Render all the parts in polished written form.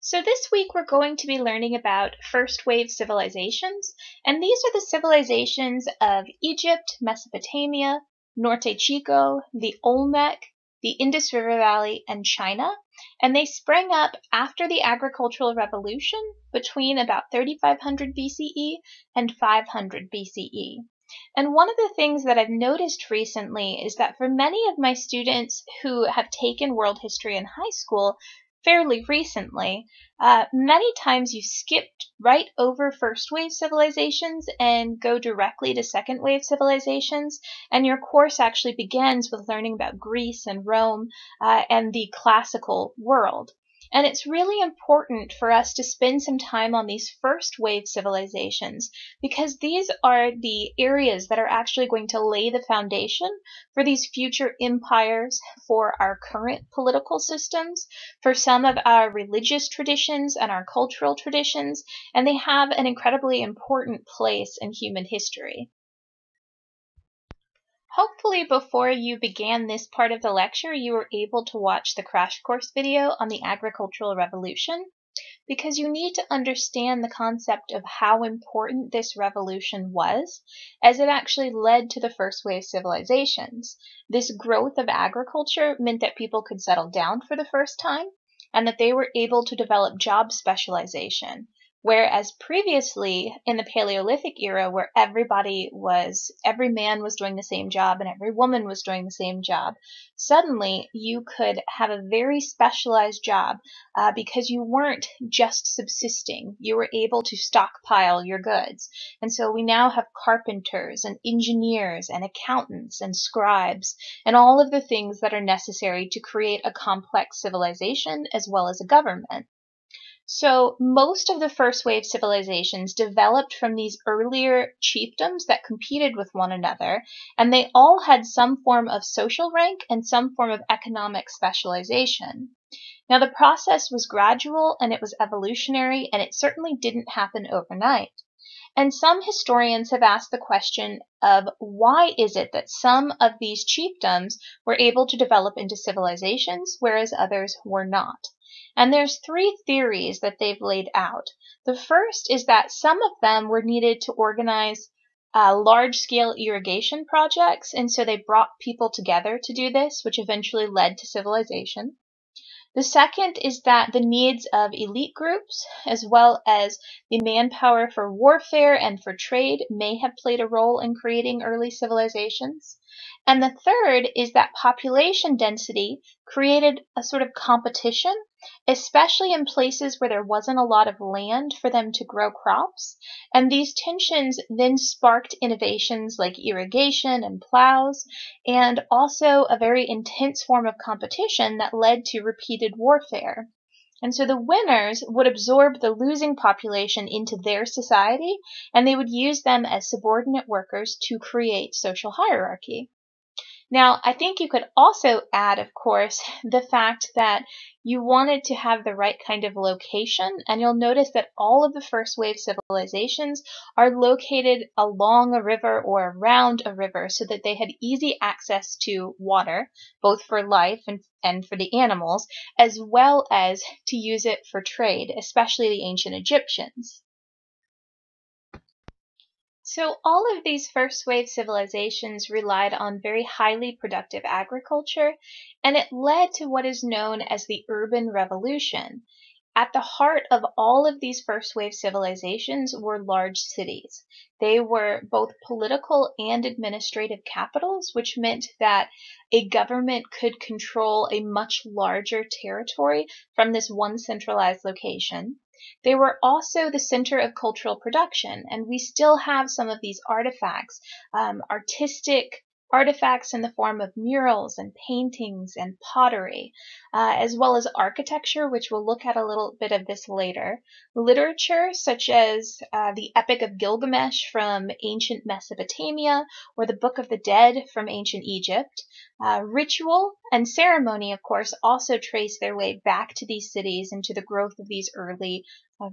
So this week we're going to be learning about first wave civilizations, and these are the civilizations of Egypt, Mesopotamia, Norte Chico, the Olmec, the Indus River Valley, and China, and they sprang up after the agricultural revolution between about 3500 BCE and 500 BCE. And one of the things that I've noticed recently is that for many of my students who have taken world history in high school fairly recently, many times you skipped right over first wave civilizations and go directly to second wave civilizations, and your course actually begins with learning about Greece and Rome and the classical world. And it's really important for us to spend some time on these first wave civilizations because these are the areas that are actually going to lay the foundation for these future empires, for our current political systems, for some of our religious traditions and our cultural traditions, and they have an incredibly important place in human history. Hopefully before you began this part of the lecture, you were able to watch the crash course video on the agricultural revolution, because you need to understand the concept of how important this revolution was, as it actually led to the first wave civilizations. This growth of agriculture meant that people could settle down for the first time, and that they were able to develop job specialization. Whereas previously in the Paleolithic era, where every man was doing the same job and every woman was doing the same job, suddenly you could have a very specialized job because you weren't just subsisting. You were able to stockpile your goods. And so we now have carpenters and engineers and accountants and scribes and all of the things that are necessary to create a complex civilization as well as a government. So most of the first wave civilizations developed from these earlier chiefdoms that competed with one another, and they all had some form of social rank and some form of economic specialization. Now the process was gradual and it was evolutionary, and it certainly didn't happen overnight. And some historians have asked the question of why is it that some of these chiefdoms were able to develop into civilizations, whereas others were not. And there's three theories that they've laid out. The first is that some of them were needed to organize large-scale irrigation projects, and so they brought people together to do this, which eventually led to civilization. The second is that the needs of elite groups, as well as the manpower for warfare and for trade, may have played a role in creating early civilizations. And the third is that population density created a sort of competition, especially in places where there wasn't a lot of land for them to grow crops. And these tensions then sparked innovations like irrigation and plows, and also a very intense form of competition that led to repeated warfare. And so the winners would absorb the losing population into their society, and they would use them as subordinate workers to create social hierarchy. Now, I think you could also add, of course, the fact that you wanted to have the right kind of location, and you'll notice that all of the first wave civilizations are located along a river or around a river so that they had easy access to water, both for life and for the animals, as well as to use it for trade, especially the ancient Egyptians. So all of these first wave civilizations relied on very highly productive agriculture, and it led to what is known as the urban revolution. At the heart of all of these first wave civilizations were large cities. They were both political and administrative capitals, which meant that a government could control a much larger territory from this one centralized location. They were also the center of cultural production, and we still have some of these artifacts, artistic artifacts in the form of murals and paintings and pottery, as well as architecture, which we'll look at a little bit of this later. Literature, such as the Epic of Gilgamesh from ancient Mesopotamia, or the Book of the Dead from ancient Egypt. Ritual and ceremony, of course, also trace their way back to these cities and to the growth of these early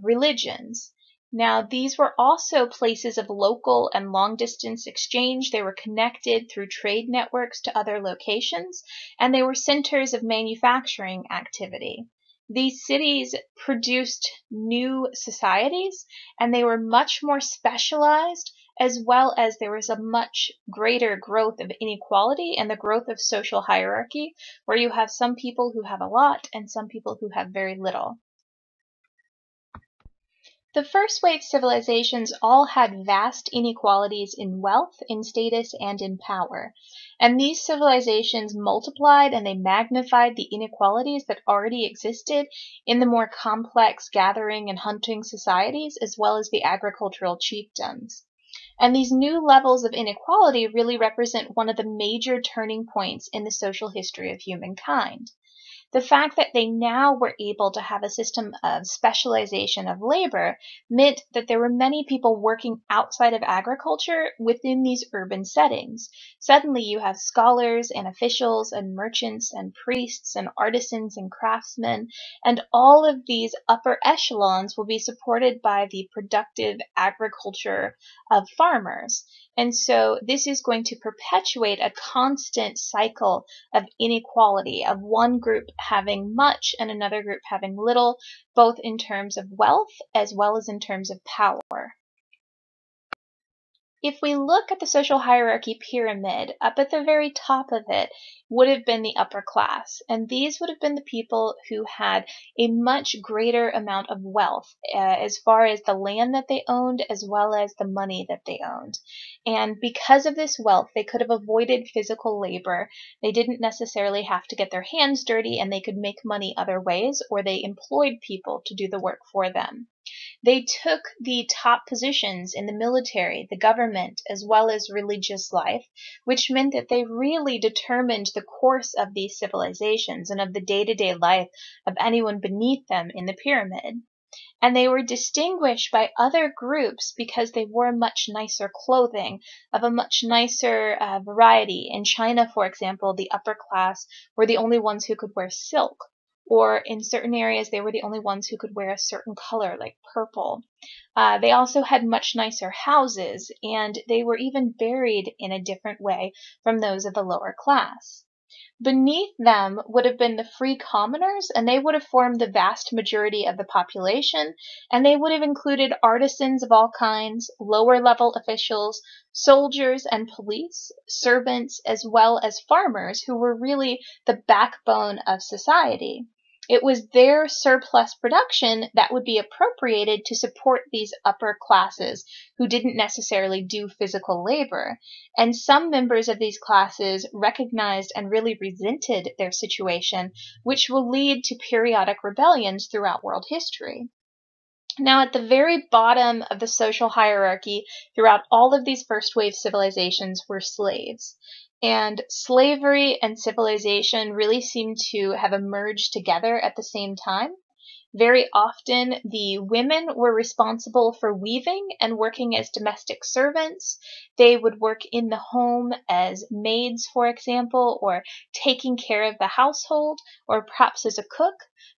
religions. Now, these were also places of local and long-distance exchange. They were connected through trade networks to other locations, and they were centers of manufacturing activity. These cities produced new societies, and they were much more specialized, as well as there was a much greater growth of inequality and the growth of social hierarchy, where you have some people who have a lot and some people who have very little. The first wave civilizations all had vast inequalities in wealth, in status, and in power. And these civilizations multiplied and they magnified the inequalities that already existed in the more complex gathering and hunting societies, as well as the agricultural chiefdoms. And these new levels of inequality really represent one of the major turning points in the social history of humankind. The fact that they now were able to have a system of specialization of labor meant that there were many people working outside of agriculture within these urban settings. Suddenly you have scholars and officials and merchants and priests and artisans and craftsmen, and all of these upper echelons will be supported by the productive agriculture of farmers. And so this is going to perpetuate a constant cycle of inequality, of one group having much and another group having little, both in terms of wealth as well as in terms of power. If we look at the social hierarchy pyramid, up at the very top of it would have been the upper class, and these would have been the people who had a much greater amount of wealth as far as the land that they owned as well as the money that they owned. And because of this wealth, they could have avoided physical labor. They didn't necessarily have to get their hands dirty, and they could make money other ways, or they employed people to do the work for them. They took the top positions in the military, the government, as well as religious life, which meant that they really determined the course of these civilizations and of the day-to-day life of anyone beneath them in the pyramid. And they were distinguished by other groups because they wore much nicer clothing of a much nicer variety. In China, for example, the upper class were the only ones who could wear silk. Or in certain areas, they were the only ones who could wear a certain color, like purple. They also had much nicer houses, and they were even buried in a different way from those of the lower class. Beneath them would have been the free commoners, and they would have formed the vast majority of the population, and they would have included artisans of all kinds, lower-level officials, soldiers and police, servants, as well as farmers, who were really the backbone of society. It was their surplus production that would be appropriated to support these upper classes who didn't necessarily do physical labor. And some members of these classes recognized and really resented their situation, which will lead to periodic rebellions throughout world history. Now, at the very bottom of the social hierarchy throughout all of these first wave civilizations were slaves. And slavery and civilization really seem to have emerged together at the same time. Very often, the women were responsible for weaving and working as domestic servants. They would work in the home as maids, for example, or taking care of the household, or perhaps as a cook.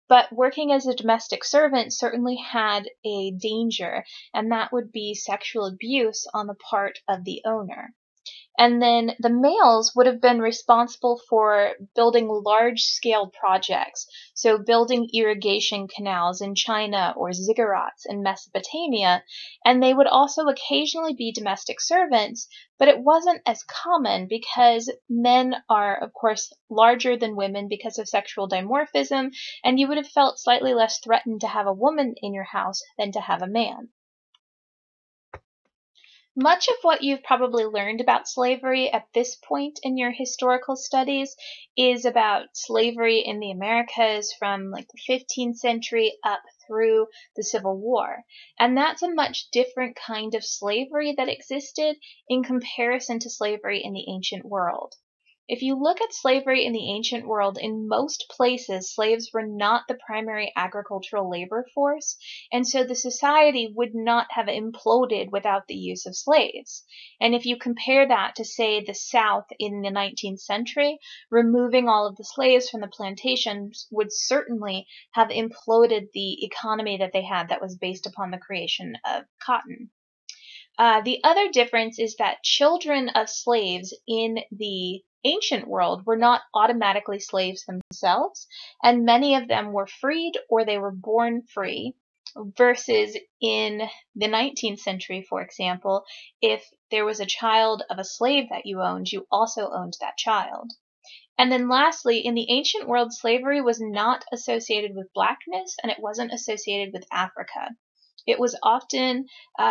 But working as a domestic servant certainly had a danger, and that would be sexual abuse on the part of the owner. And then the males would have been responsible for building large-scale projects, so building irrigation canals in China or ziggurats in Mesopotamia, and they would also occasionally be domestic servants, but it wasn't as common because men are, of course, larger than women because of sexual dimorphism, and you would have felt slightly less threatened to have a woman in your house than to have a man. Much of what you've probably learned about slavery at this point in your historical studies is about slavery in the Americas from like the 15th century up through the Civil War. And that's a much different kind of slavery that existed in comparison to slavery in the ancient world. If you look at slavery in the ancient world, in most places, slaves were not the primary agricultural labor force, and so the society would not have imploded without the use of slaves. And if you compare that to, say, the South in the 19th century, removing all of the slaves from the plantations would certainly have imploded the economy that they had that was based upon the creation of cotton. The other difference is that children of slaves in the ancient world were not automatically slaves themselves, and many of them were freed or they were born free, versus in the 19th century, for example, if there was a child of a slave that you owned, you also owned that child. And then lastly, in the ancient world, slavery was not associated with blackness and it wasn't associated with Africa. It was often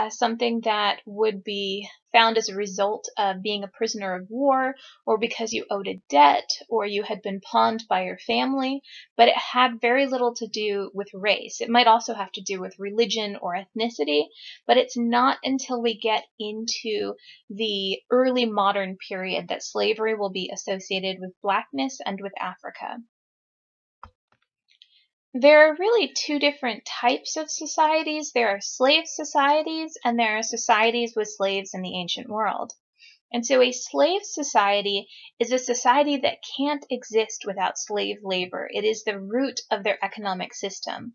something that would be found as a result of being a prisoner of war, or because you owed a debt, or you had been pawned by your family, but it had very little to do with race. It might also have to do with religion or ethnicity, but it's not until we get into the early modern period that slavery will be associated with blackness and with Africa. There are really two different types of societies. There are slave societies and there are societies with slaves in the ancient world. And so a slave society is a society that can't exist without slave labor. It is the root of their economic system.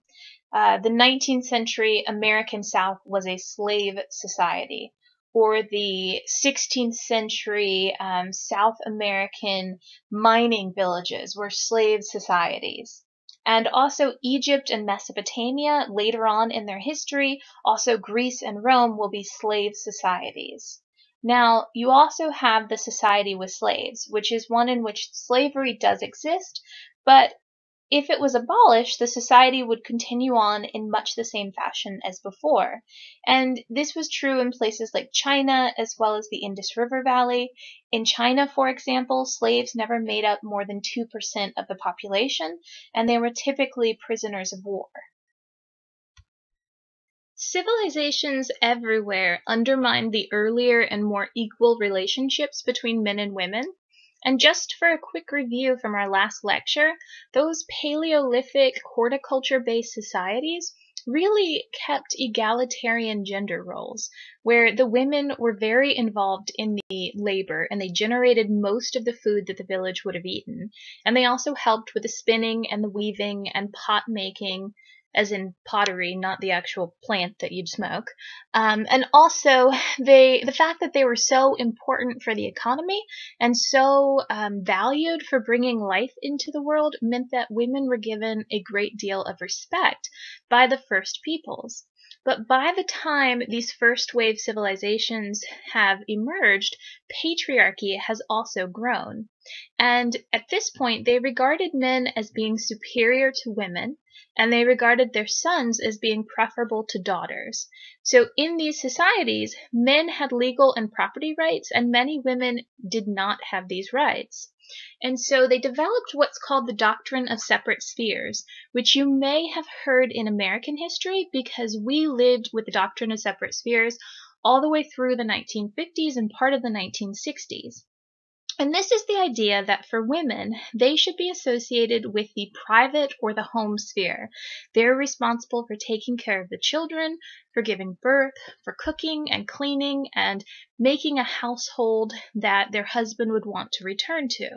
The 19th century American South was a slave society, or the 16th century South American mining villages were slave societies. And also Egypt and Mesopotamia, later on in their history, also Greece and Rome will be slave societies. Now, you also have the society with slaves, which is one in which slavery does exist, but if it was abolished, the society would continue on in much the same fashion as before. And this was true in places like China as well as the Indus River Valley. In China, for example, slaves never made up more than 2% of the population, and they were typically prisoners of war. Civilizations everywhere undermined the earlier and more equal relationships between men and women. And just for a quick review from our last lecture, those Paleolithic horticulture-based societies really kept egalitarian gender roles, where the women were very involved in the labor and they generated most of the food that the village would have eaten. And they also helped with the spinning and the weaving and pot making, as in pottery, not the actual plant that you'd smoke. And also, the fact that they were so important for the economy and so valued for bringing life into the world meant that women were given a great deal of respect by the first peoples. But by the time these first wave civilizations have emerged, patriarchy has also grown. And at this point, they regarded men as being superior to women, and they regarded their sons as being preferable to daughters. So in these societies, men had legal and property rights, and many women did not have these rights. And so they developed what's called the doctrine of separate spheres, which you may have heard in American history because we lived with the doctrine of separate spheres all the way through the 1950s and part of the 1960s. And this is the idea that for women, they should be associated with the private or the home sphere. They're responsible for taking care of the children, for giving birth, for cooking and cleaning, and making a household that their husband would want to return to.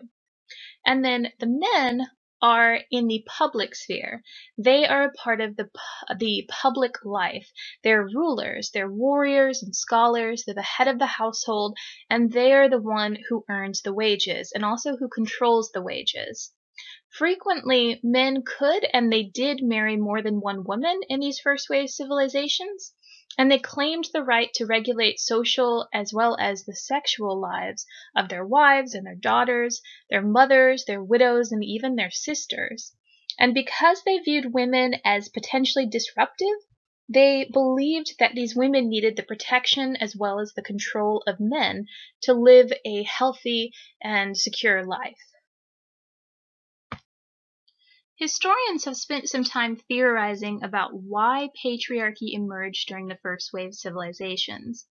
And then the men are in the public sphere. They are a part of the public life. They're rulers, they're warriors and scholars, they're the head of the household, and they are the one who earns the wages and also who controls the wages. Frequently, men could and they did marry more than one woman in these first wave civilizations, and they claimed the right to regulate social as well as the sexual lives of their wives and their daughters, their mothers, their widows, and even their sisters. And because they viewed women as potentially disruptive, they believed that these women needed the protection as well as the control of men to live a healthy and secure life. Historians have spent some time theorizing about why patriarchy emerged during the first wave civilizations.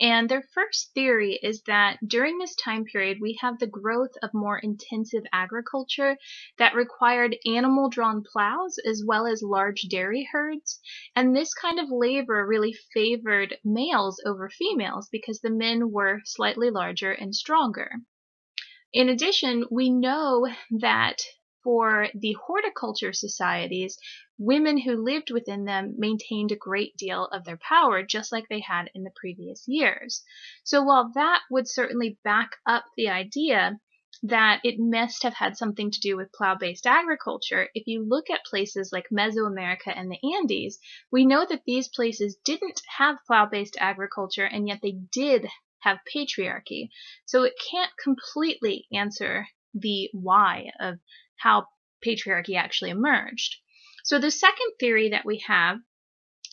And their first theory is that during this time period, we have the growth of more intensive agriculture that required animal-drawn plows as well as large dairy herds. And this kind of labor really favored males over females because the men were slightly larger and stronger. In addition, we know that for the horticulture societies, women who lived within them maintained a great deal of their power, just like they had in the previous years. So while that would certainly back up the idea that it must have had something to do with plow-based agriculture. If you look at places like Mesoamerica and the Andes, we know that these places didn't have plow-based agriculture, and yet they did have patriarchy. So it can't completely answer the why of how patriarchy actually emerged. So the second theory that we have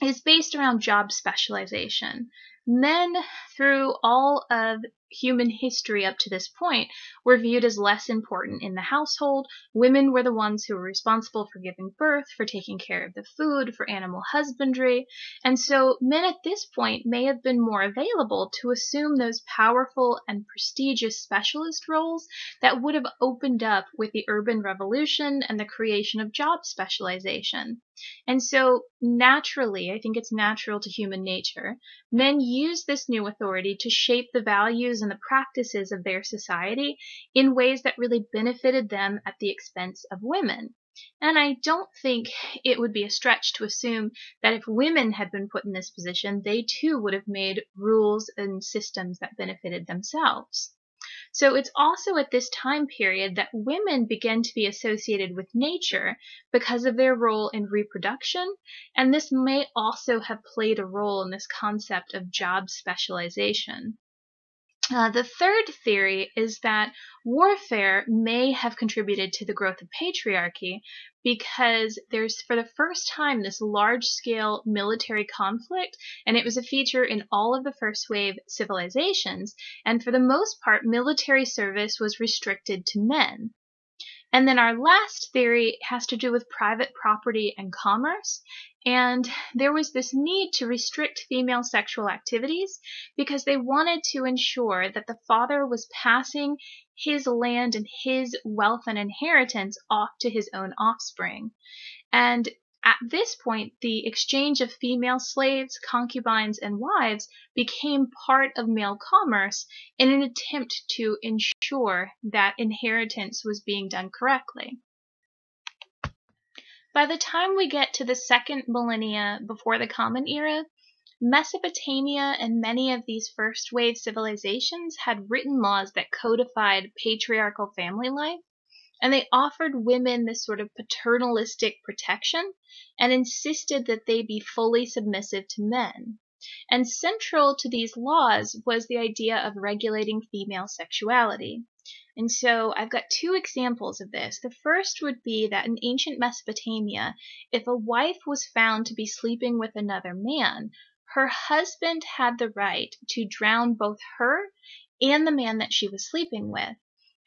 is based around job specialization. Men, through all of human history up to this point, were viewed as less important in the household. Women were the ones who were responsible for giving birth, for taking care of the food, for animal husbandry. And so men at this point may have been more available to assume those powerful and prestigious specialist roles that would have opened up with the urban revolution and the creation of job specialization. And so naturally, I think it's natural to human nature, men use this new authority to shape the values and the practices of their society in ways that really benefited them at the expense of women. And I don't think it would be a stretch to assume that if women had been put in this position, they too would have made rules and systems that benefited themselves. So it's also at this time period that women begin to be associated with nature because of their role in reproduction, and this may also have played a role in this concept of job specialization. The third theory is that warfare may have contributed to the growth of patriarchy because there's, for the first time, this large-scale military conflict, and it was a feature in all of the first wave civilizations, and for the most part, military service was restricted to men. And then our last theory has to do with private property and commerce. And there was this need to restrict female sexual activities because they wanted to ensure that the father was passing his land and his wealth and inheritance off to his own offspring. And at this point, the exchange of female slaves, concubines, and wives became part of male commerce in an attempt to ensure that inheritance was being done correctly. By the time we get to the second millennia before the Common Era, Mesopotamia and many of these first wave civilizations had written laws that codified patriarchal family life, and they offered women this sort of paternalistic protection and insisted that they be fully submissive to men. And central to these laws was the idea of regulating female sexuality. And so I've got two examples of this. The first would be that in ancient Mesopotamia, if a wife was found to be sleeping with another man, her husband had the right to drown both her and the man that she was sleeping with.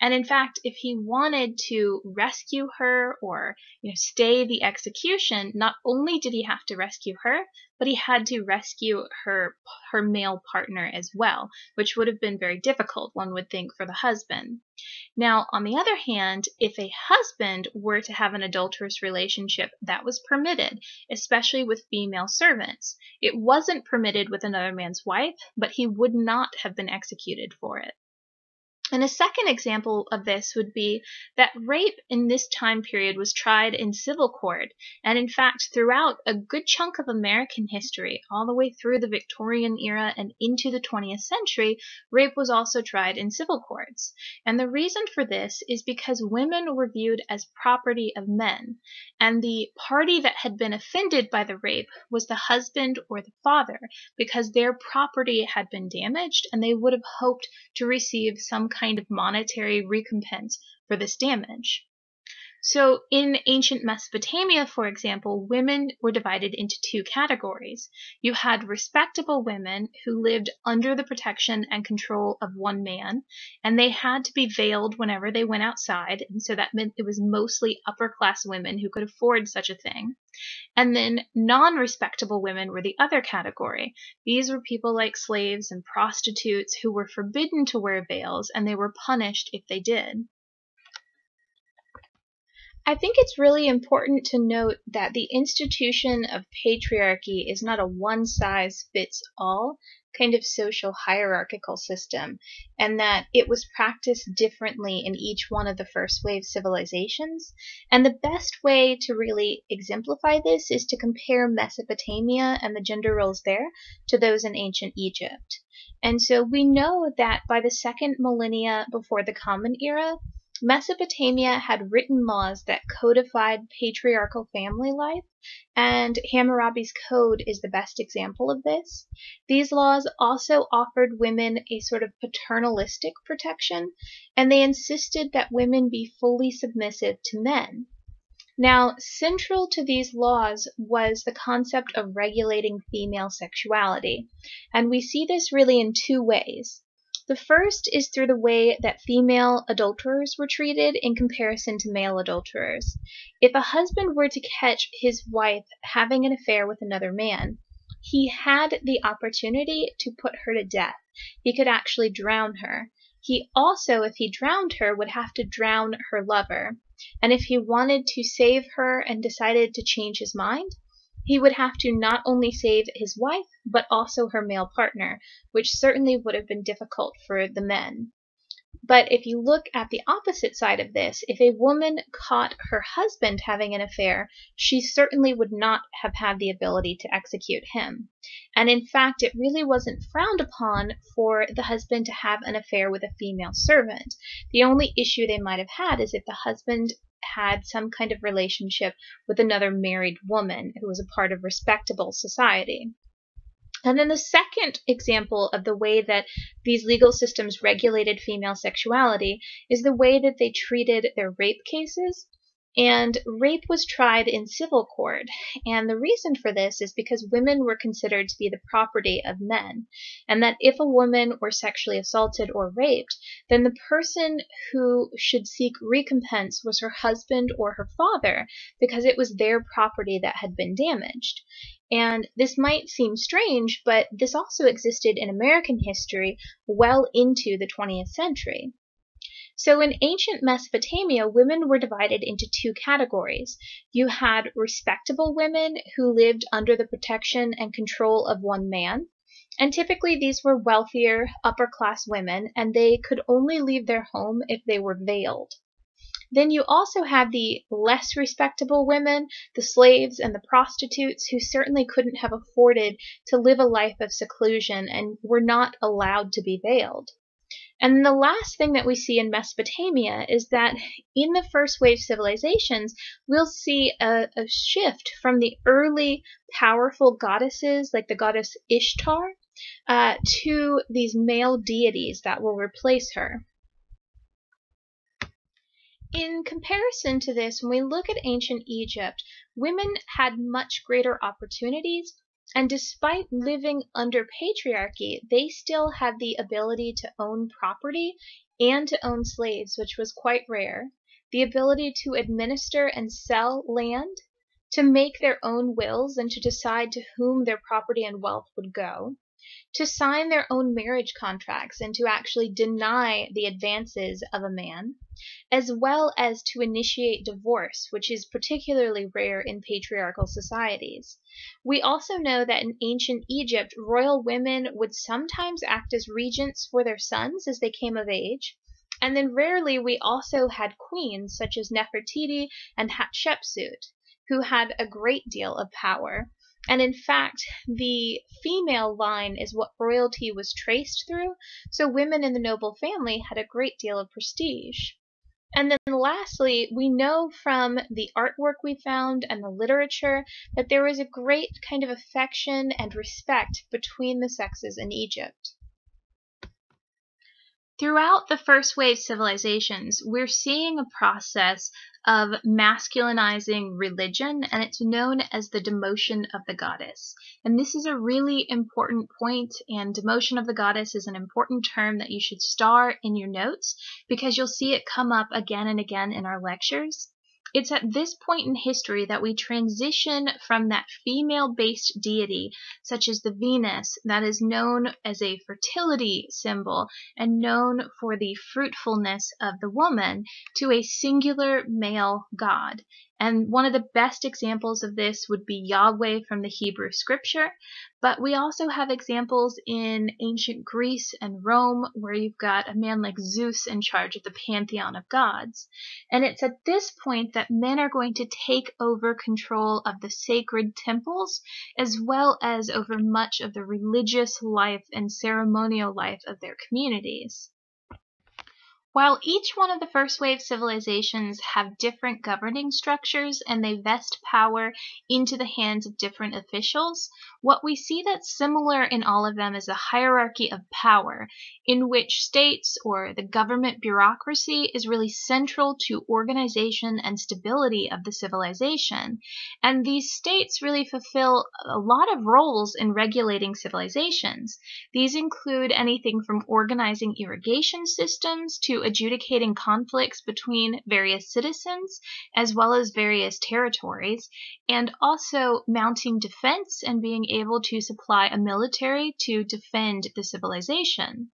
And in fact, if he wanted to rescue her or stay the execution, not only did he have to rescue her, but he had to rescue her male partner as well, which would have been very difficult, one would think, for the husband. Now, on the other hand, if a husband were to have an adulterous relationship, that was permitted, especially with female servants. It wasn't permitted with another man's wife, but he would not have been executed for it. And a second example of this would be that rape in this time period was tried in civil court, and in fact throughout a good chunk of American history, all the way through the Victorian era and into the 20th century, rape was also tried in civil courts. And the reason for this is because women were viewed as property of men, and the party that had been offended by the rape was the husband or the father, because their property had been damaged and they would have hoped to receive some kind of monetary recompense for this damage. So in ancient Mesopotamia, for example, women were divided into two categories. You had respectable women who lived under the protection and control of one man, and they had to be veiled whenever they went outside, and so that meant it was mostly upper-class women who could afford such a thing. And then non-respectable women were the other category. These were people like slaves and prostitutes who were forbidden to wear veils, and they were punished if they did. I think it's really important to note that the institution of patriarchy is not a one-size-fits-all kind of social hierarchical system, and that it was practiced differently in each one of the first wave civilizations. And the best way to really exemplify this is to compare Mesopotamia and the gender roles there to those in ancient Egypt. And so we know that by the second millennia before the Common Era, Mesopotamia had written laws that codified patriarchal family life, and Hammurabi's Code is the best example of this. These laws also offered women a sort of paternalistic protection, and they insisted that women be fully submissive to men. Now, central to these laws was the concept of regulating female sexuality, and we see this really in two ways. The first is through the way that female adulterers were treated in comparison to male adulterers. If a husband were to catch his wife having an affair with another man, he had the opportunity to put her to death. He could actually drown her. He also, if he drowned her, would have to drown her lover. And if he wanted to save her and decided to change his mind, he would have to not only save his wife, but also her male partner, which certainly would have been difficult for the men. But if you look at the opposite side of this, if a woman caught her husband having an affair, she certainly would not have had the ability to execute him. And in fact, it really wasn't frowned upon for the husband to have an affair with a female servant. The only issue they might have had is if the husband had some kind of relationship with another married woman who was a part of respectable society. And then the second example of the way that these legal systems regulated female sexuality is the way that they treated their rape cases. And rape was tried in civil court. And the reason for this is because women were considered to be the property of men. And that if a woman were sexually assaulted or raped, then the person who should seek recompense was her husband or her father, because it was their property that had been damaged. And this might seem strange, but this also existed in American history well into the 20th century. So in ancient Mesopotamia, women were divided into two categories. You had respectable women who lived under the protection and control of one man, and typically these were wealthier, upper-class women, and they could only leave their home if they were veiled. Then you also had the less respectable women, the slaves and the prostitutes, who certainly couldn't have afforded to live a life of seclusion and were not allowed to be veiled. And the last thing that we see in Mesopotamia is that in the first wave civilizations, we'll see a shift from the early powerful goddesses like the goddess Ishtar to these male deities that will replace her. In comparison to this, when we look at ancient Egypt, women had much greater opportunities, and despite living under patriarchy, they still had the ability to own property and to own slaves, which was quite rare, the ability to administer and sell land, to make their own wills and to decide to whom their property and wealth would go, to sign their own marriage contracts and to actually deny the advances of a man, as well as to initiate divorce, which is particularly rare in patriarchal societies. We also know that in ancient Egypt, royal women would sometimes act as regents for their sons as they came of age, and then rarely we also had queens such as Nefertiti and Hatshepsut, who had a great deal of power. And in fact, the female line is what royalty was traced through, so women in the noble family had a great deal of prestige. And then lastly, we know from the artwork we found and the literature that there was a great kind of affection and respect between the sexes in Egypt. Throughout the first wave civilizations, we're seeing a process of masculinizing religion, and it's known as the demotion of the goddess. And this is a really important point, and demotion of the goddess is an important term that you should star in your notes because you'll see it come up again and again in our lectures. It's at this point in history that we transition from that female-based deity, such as the Venus, that is known as a fertility symbol and known for the fruitfulness of the woman, to a singular male god. And one of the best examples of this would be Yahweh from the Hebrew scripture, but we also have examples in ancient Greece and Rome where you've got a man like Zeus in charge of the pantheon of gods. And it's at this point that men are going to take over control of the sacred temples, as well as over much of the religious life and ceremonial life of their communities. While each one of the first wave civilizations have different governing structures and they vest power into the hands of different officials, what we see that's similar in all of them is a hierarchy of power in which states or the government bureaucracy is really central to organization and stability of the civilization. And these states really fulfill a lot of roles in regulating civilizations. These include anything from organizing irrigation systems to adjudicating conflicts between various citizens as well as various territories, and also mounting defense and being able to supply a military to defend the civilization.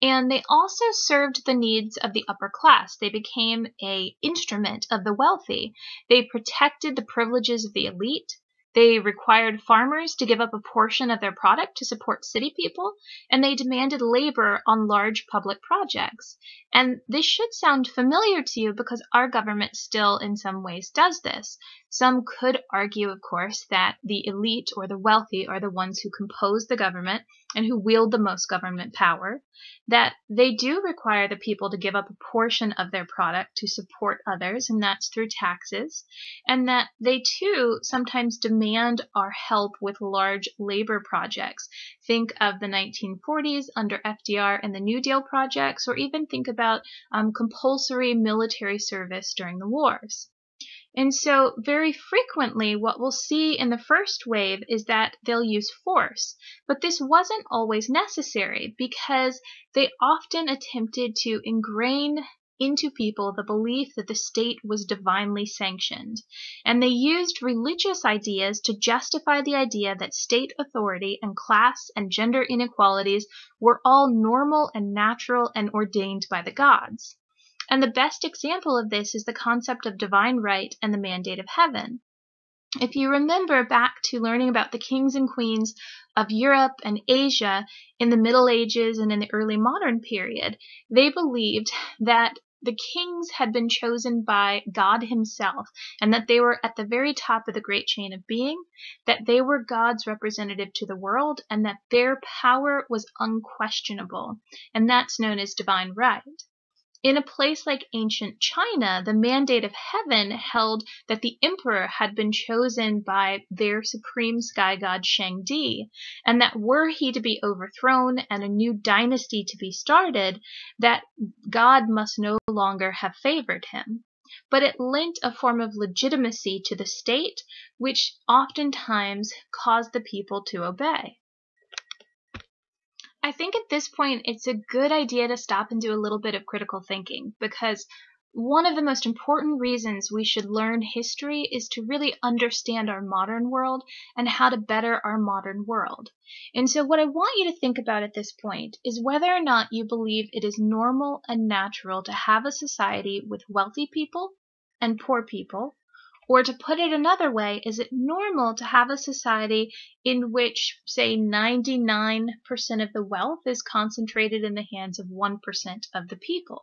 And they also served the needs of the upper class. They became an instrument of the wealthy. They protected the privileges of the elite. They required farmers to give up a portion of their product to support city people, and they demanded labor on large public projects. And this should sound familiar to you because our government still in some ways does this. Some could argue, of course, that the elite or the wealthy are the ones who compose the government and who wield the most government power, that they do require the people to give up a portion of their product to support others, and that's through taxes, and that they too sometimes demand our help with large labor projects. Think of the 1940s under FDR and the New Deal projects, or even think about compulsory military service during the wars. And so very frequently what we'll see in the first wave is that they'll use force, but this wasn't always necessary because they often attempted to ingrain into people the belief that the state was divinely sanctioned. And they used religious ideas to justify the idea that state authority and class and gender inequalities were all normal and natural and ordained by the gods. And the best example of this is the concept of divine right and the mandate of heaven. If you remember back to learning about the kings and queens of Europe and Asia in the Middle Ages and in the early modern period, they believed that the kings had been chosen by God himself, and that they were at the very top of the great chain of being, that they were God's representative to the world, and that their power was unquestionable, and that's known as divine right. In a place like ancient China, the mandate of heaven held that the emperor had been chosen by their supreme sky god Shangdi, and that were he to be overthrown and a new dynasty to be started, that God must no longer have favored him. But it lent a form of legitimacy to the state, which oftentimes caused the people to obey. I think at this point it's a good idea to stop and do a little bit of critical thinking, because one of the most important reasons we should learn history is to really understand our modern world and how to better our modern world. And so what I want you to think about at this point is whether or not you believe it is normal and natural to have a society with wealthy people and poor people. Or to put it another way, is it normal to have a society in which, say, 99% of the wealth is concentrated in the hands of 1% of the people?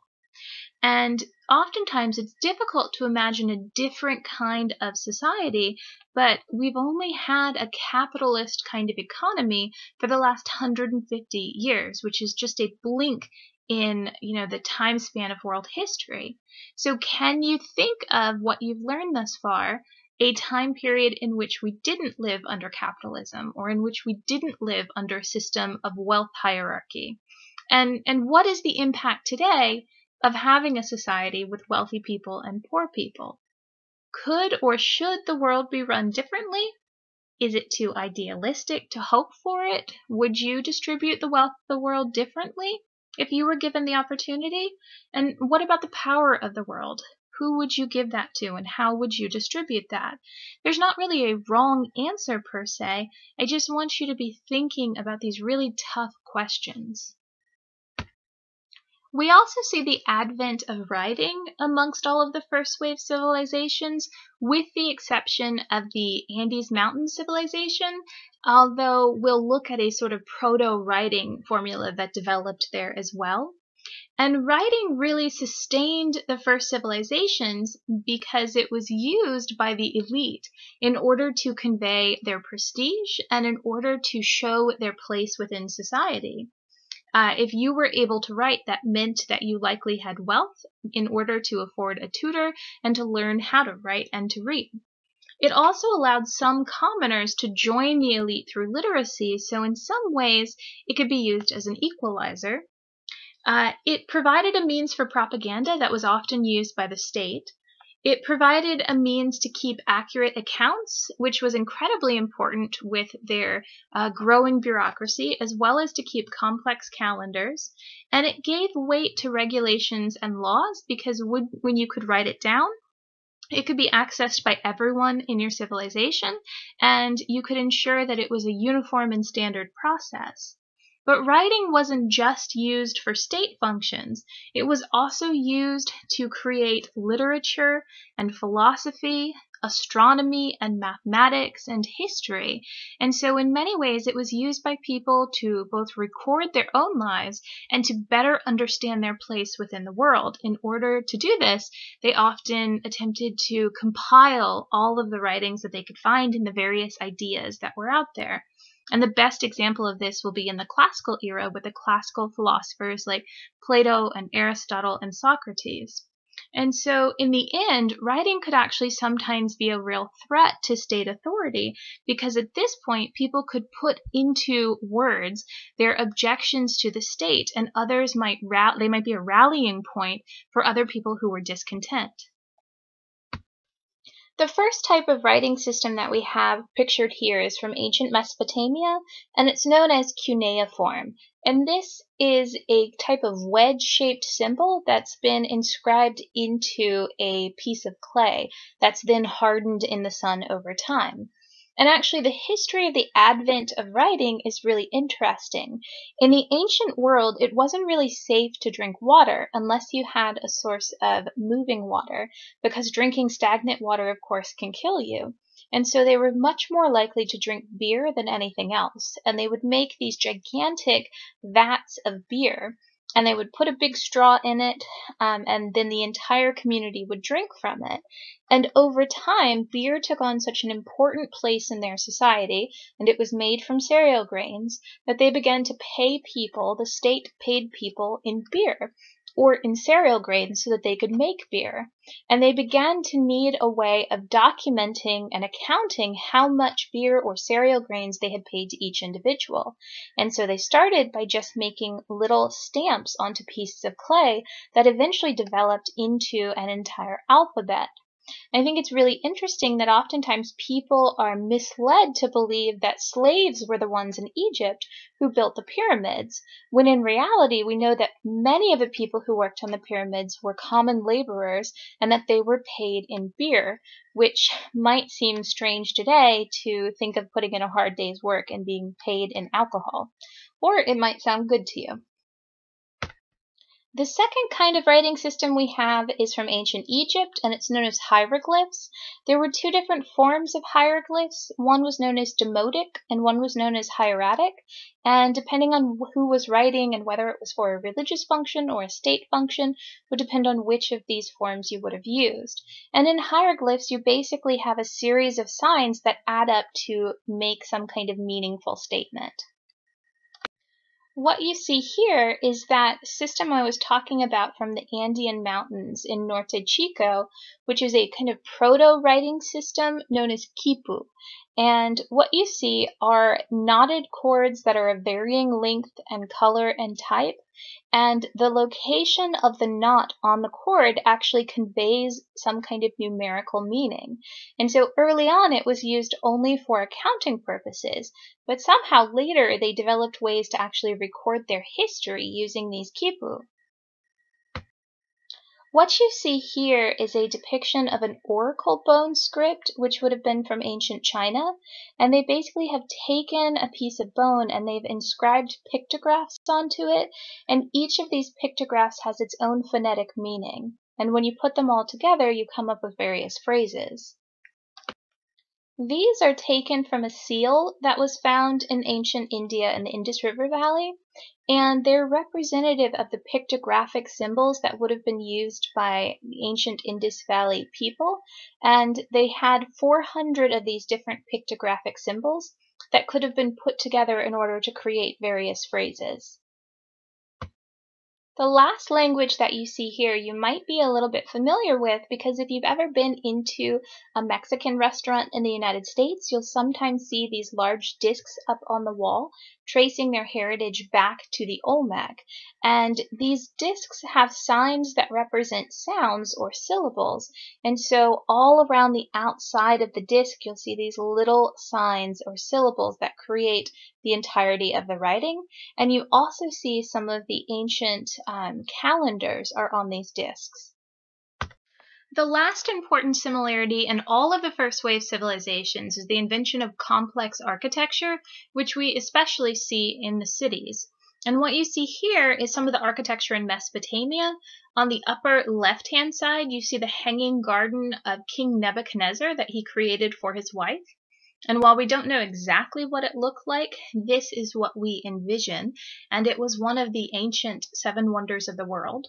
And oftentimes it's difficult to imagine a different kind of society, but we've only had a capitalist kind of economy for the last 150 years, which is just a blink in, the time span of world history. So can you think of what you've learned thus far, a time period in which we didn't live under capitalism, or in which we didn't live under a system of wealth hierarchy? And what is the impact today of having a society with wealthy people and poor people? Could or should the world be run differently? Is it too idealistic to hope for it? Would you distribute the wealth of the world differently if you were given the opportunity? And what about the power of the world? who would you give that to and how would you distribute that? There's not really a wrong answer per se. I just want you to be thinking about these really tough questions. We also see the advent of writing amongst all of the first wave civilizations, with the exception of the Andes Mountain civilization, although we'll look at a sort of proto-writing formula that developed there as well. And writing really sustained the first civilizations because it was used by the elite in order to convey their prestige and in order to show their place within society. If you were able to write, that meant that you likely had wealth in order to afford a tutor and to learn how to write and to read. It also allowed some commoners to join the elite through literacy, so in some ways it could be used as an equalizer. It provided a means for propaganda that was often used by the state. It provided a means to keep accurate accounts, which was incredibly important with their growing bureaucracy, as well as to keep complex calendars. And it gave weight to regulations and laws because when you could write it down, it could be accessed by everyone in your civilization, and you could ensure that it was a uniform and standard process. But writing wasn't just used for state functions. It was also used to create literature and philosophy, astronomy and mathematics and history. And so in many ways it was used by people to both record their own lives and to better understand their place within the world. In order to do this, they often attempted to compile all of the writings that they could find in the various ideas that were out there. And the best example of this will be in the classical era with the classical philosophers like Plato and Aristotle and Socrates. And so in the end, writing could actually sometimes be a real threat to state authority because at this point, people could put into words their objections to the state, and others might be a rallying point for other people who were discontent. The first type of writing system that we have pictured here is from ancient Mesopotamia, and it's known as cuneiform. And this is a type of wedge-shaped symbol that's been inscribed into a piece of clay that's then hardened in the sun over time. And actually, the history of the advent of writing is really interesting. In the ancient world, it wasn't really safe to drink water unless you had a source of moving water, because drinking stagnant water, of course, can kill you. And so they were much more likely to drink beer than anything else. And they would make these gigantic vats of beer, and they would put a big straw in it, and then the entire community would drink from it. And over time, beer took on such an important place in their society, and it was made from cereal grains, that they began to pay people, the state paid people in beer, or in cereal grains, so that they could make beer. And they began to need a way of documenting and accounting how much beer or cereal grains they had paid to each individual. And so they started by just making little stamps onto pieces of clay that eventually developed into an entire alphabet. I think it's really interesting that oftentimes people are misled to believe that slaves were the ones in Egypt who built the pyramids, when in reality we know that many of the people who worked on the pyramids were common laborers and that they were paid in beer, which might seem strange today to think of putting in a hard day's work and being paid in alcohol. Or it might sound good to you. The second kind of writing system we have is from ancient Egypt, and it's known as hieroglyphs. There were two different forms of hieroglyphs. One was known as demotic, and one was known as hieratic. And depending on who was writing and whether it was for a religious function or a state function would depend on which of these forms you would have used. And in hieroglyphs, you basically have a series of signs that add up to make some kind of meaningful statement. What you see here is that system I was talking about from the Andean Mountains in Norte Chico, which is a kind of proto-writing system known as quipu. And what you see are knotted cords that are of varying length and color and type, and the location of the knot on the cord actually conveys some kind of numerical meaning. And so early on it was used only for accounting purposes, but somehow later they developed ways to actually record their history using these quipu. What you see here is a depiction of an oracle bone script, which would have been from ancient China, and they basically have taken a piece of bone and they've inscribed pictographs onto it, and each of these pictographs has its own phonetic meaning. And when you put them all together, you come up with various phrases. These are taken from a seal that was found in ancient India in the Indus River Valley, and they're representative of the pictographic symbols that would have been used by the ancient Indus Valley people, and they had 400 of these different pictographic symbols that could have been put together in order to create various phrases. The last language that you see here you might be a little bit familiar with, because if you've ever been into a Mexican restaurant in the United States, you'll sometimes see these large discs up on the wall tracing their heritage back to the Olmec. And these discs have signs that represent sounds or syllables. And so all around the outside of the disc, you'll see these little signs or syllables that create the entirety of the writing. And you also see some of the ancient calendars are on these discs. The last important similarity in all of the first wave civilizations is the invention of complex architecture, which we especially see in the cities. And what you see here is some of the architecture in Mesopotamia. On the upper left-hand side, you see the hanging garden of King Nebuchadnezzar that he created for his wife. And while we don't know exactly what it looked like, this is what we envision, and it was one of the ancient 7 wonders of the world.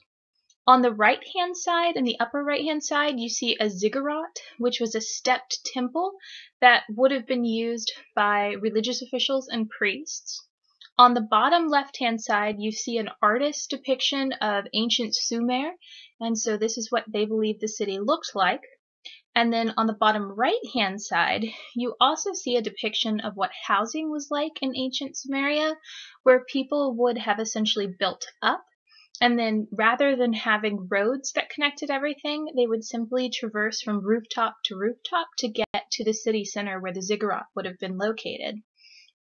On the right-hand side, in the upper right-hand side, you see a ziggurat, which was a stepped temple that would have been used by religious officials and priests. On the bottom left-hand side, you see an artist's depiction of ancient Sumer, and so this is what they believe the city looked like. And then on the bottom right-hand side, you also see a depiction of what housing was like in ancient Sumeria, where people would have essentially built up, and then rather than having roads that connected everything, they would simply traverse from rooftop to get to the city center where the ziggurat would have been located.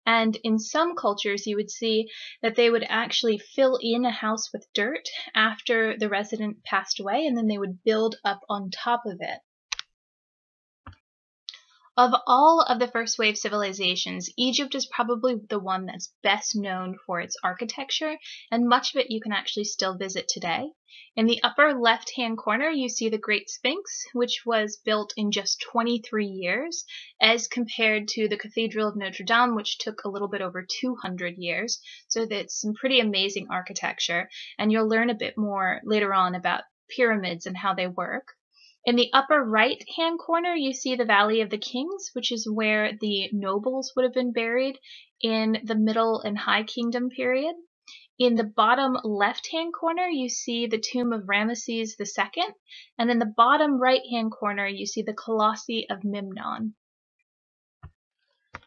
And in some cultures, you would see that they would actually fill in a house with dirt after the resident passed away, and then they would build up on top of it. Of all of the first wave civilizations, Egypt is probably the one that's best known for its architecture, and much of it you can actually still visit today. In the upper left-hand corner, you see the Great Sphinx, which was built in just 23 years, as compared to the Cathedral of Notre Dame, which took a little bit over 200 years. So that's some pretty amazing architecture, and you'll learn a bit more later on about pyramids and how they work. In the upper right-hand corner, you see the Valley of the Kings, which is where the nobles would have been buried in the Middle and High Kingdom period. In the bottom left-hand corner, you see the tomb of Ramesses II, and in the bottom right-hand corner, you see the Colossi of Memnon.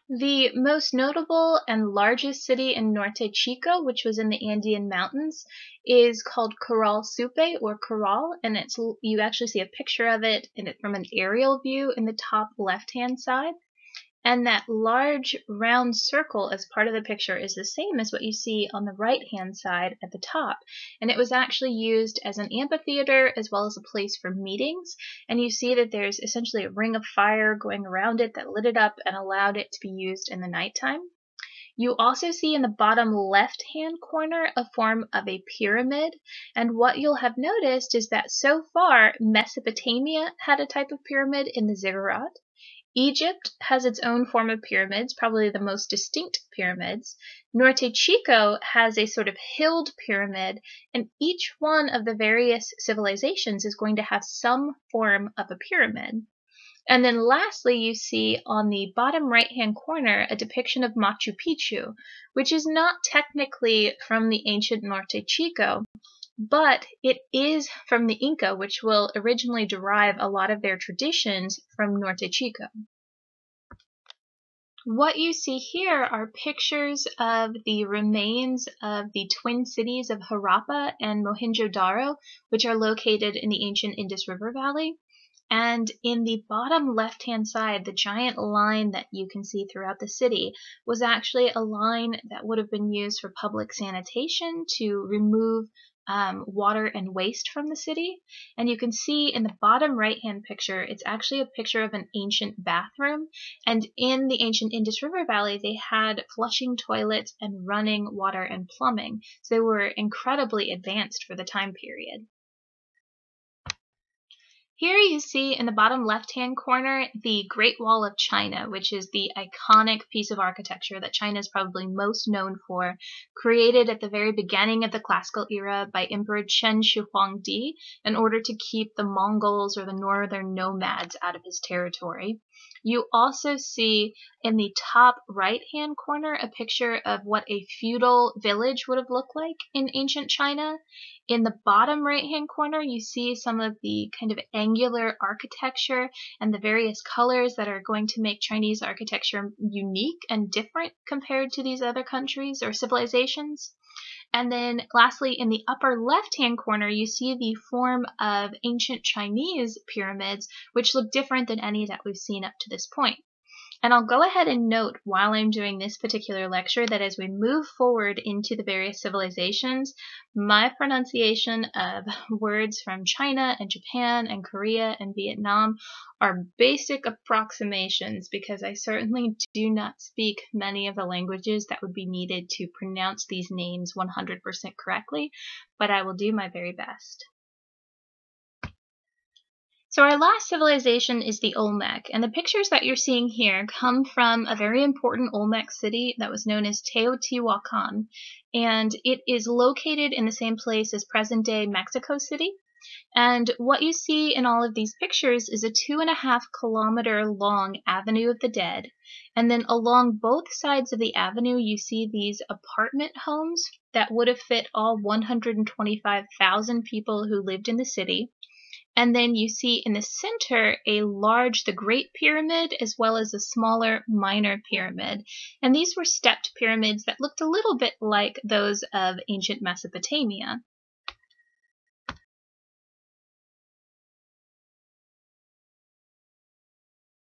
The most notable and largest city in Norte Chico, which was in the Andean Mountains, is called Corral Supe, or Corral, and you actually see a picture of it from an aerial view in the top left-hand side. And that large round circle as part of the picture is the same as what you see on the right-hand side at the top. And it was actually used as an amphitheater as well as a place for meetings. And you see that there's essentially a ring of fire going around it that lit it up and allowed it to be used in the nighttime. You also see in the bottom left-hand corner a form of a pyramid. And what you'll have noticed is that so far, Mesopotamia had a type of pyramid in the ziggurat. Egypt has its own form of pyramids, probably the most distinct pyramids. Norte Chico has a sort of hilled pyramid, and each one of the various civilizations is going to have some form of a pyramid. And then lastly, you see on the bottom right-hand corner a depiction of Machu Picchu, which is not technically from the ancient Norte Chico, but it is from the Inca, which will originally derive a lot of their traditions from Norte Chico. What you see here are pictures of the remains of the twin cities of Harappa and Mohenjo-Daro, which are located in the ancient Indus River Valley. And in the bottom left-hand side, the giant line that you can see throughout the city was actually a line that would have been used for public sanitation to remove water and waste from the city. And you can see in the bottom right-hand picture, it's actually a picture of an ancient bathroom. And in the ancient Indus River Valley, they had flushing toilets and running water and plumbing. So they were incredibly advanced for the time period. Here you see in the bottom left-hand corner the Great Wall of China, which is the iconic piece of architecture that China is probably most known for, created at the very beginning of the classical era by Emperor Chen Shi in order to keep the Mongols or the northern nomads out of his territory. You also see in the top right-hand corner a picture of what a feudal village would have looked like in ancient China. In the bottom right-hand corner, you see some of the kind of angular architecture and the various colors that are going to make Chinese architecture unique and different compared to these other countries or civilizations. And then lastly, in the upper left-hand corner, you see the form of ancient Chinese pyramids, which look different than any that we've seen up to this point. And I'll go ahead and note while I'm doing this particular lecture that as we move forward into the various civilizations, my pronunciation of words from China and Japan and Korea and Vietnam are basic approximations because I certainly do not speak many of the languages that would be needed to pronounce these names 100% correctly, but I will do my very best. So our last civilization is the Olmec, and the pictures that you're seeing here come from a very important Olmec city that was known as Teotihuacan, and it is located in the same place as present-day Mexico City. And what you see in all of these pictures is a 2.5 kilometer long Avenue of the Dead, and then along both sides of the avenue you see these apartment homes that would have fit all 125,000 people who lived in the city. And then you see in the center the Great Pyramid, as well as a smaller minor pyramid. And these were stepped pyramids that looked a little bit like those of ancient Mesopotamia.